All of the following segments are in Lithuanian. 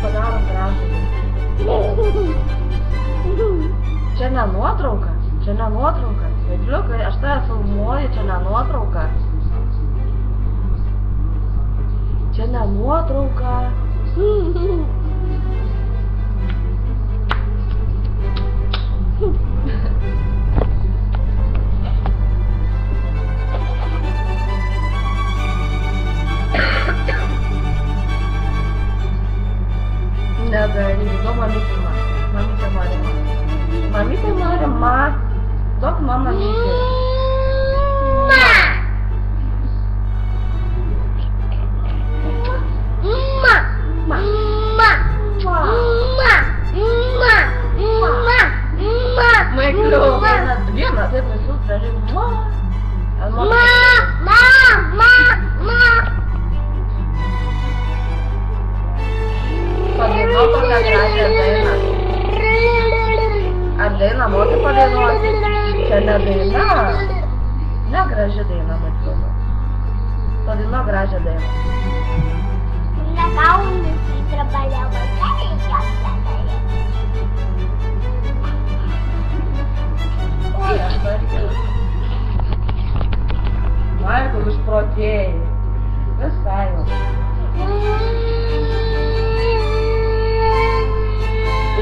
padarom gražulį. Čia ne nuotrauka, čia ne nuotrauka. Vaikliukai, aš tave filmuoju, čia ne nuotrauka. Čia ne nuotrauka. Nedaryk, duok mamytė man. Mamytė nori man. Mamytė nori man. Duok man mamytė. Vieną, taip visus gražiai. Padainuok kokią gražią dainą. Ar dainą moki padainuoti? Čia ne daina. Ne graži daina, mačiau. Padainuok gražią dainą. Negaunasi trabalhava, Maikl, išprotėjai. Visai jau.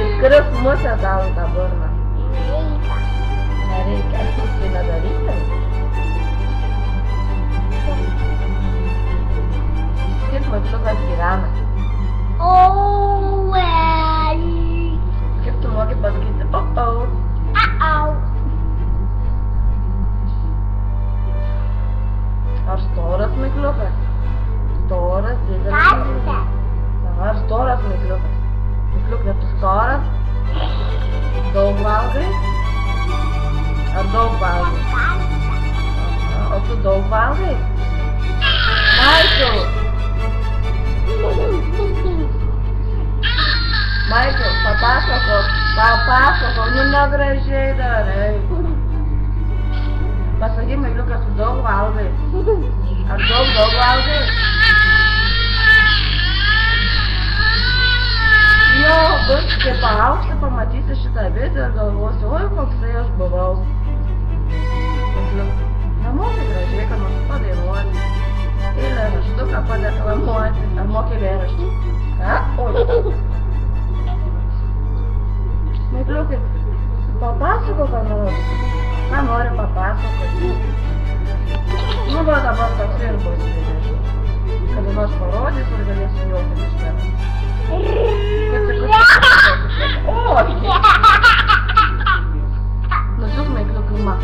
Įskris musę tau į tą burną. Nereikia. Tai nedaryti? Kaip mačiukas gyvena? Kaip tu moki pasakyti? Ar storas mikliukas? Storas, didelis mikliukas. Ar storas mikliukas? Mikliukas, tu storas? Daug valgai? Ar daug valgai? O tu daug valgai? Maikl! Maikl, papasakok, nu negražiai darai. Pasakyk, Mikliukas, tu daug valgai. Ar daug valgai? Jo, bus, kai paaugsi, pamatysi šitą video ir galvosi, oi, koksai aš buvau. Mikliukas, nemoki gražiai, kad nors padainuoti. Eilėraštuką padeklamuoti. Ar moki eilėraštį? Ką? Oi. Mikliukai, papasakok, ką nors. Ką nori papasakoti? Nu, va dabar toks ir bus video. Kada nors parodys ir galėsiu juokti iš tavęs. Oi! Nusiuk Mikliukai man.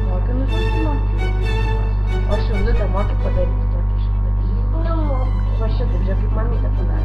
Moki nusiukti man. O šiaudutę moki padaryti tokį šiaudutę. Va šitaip, žiūrėk, kaip mamytė padarė.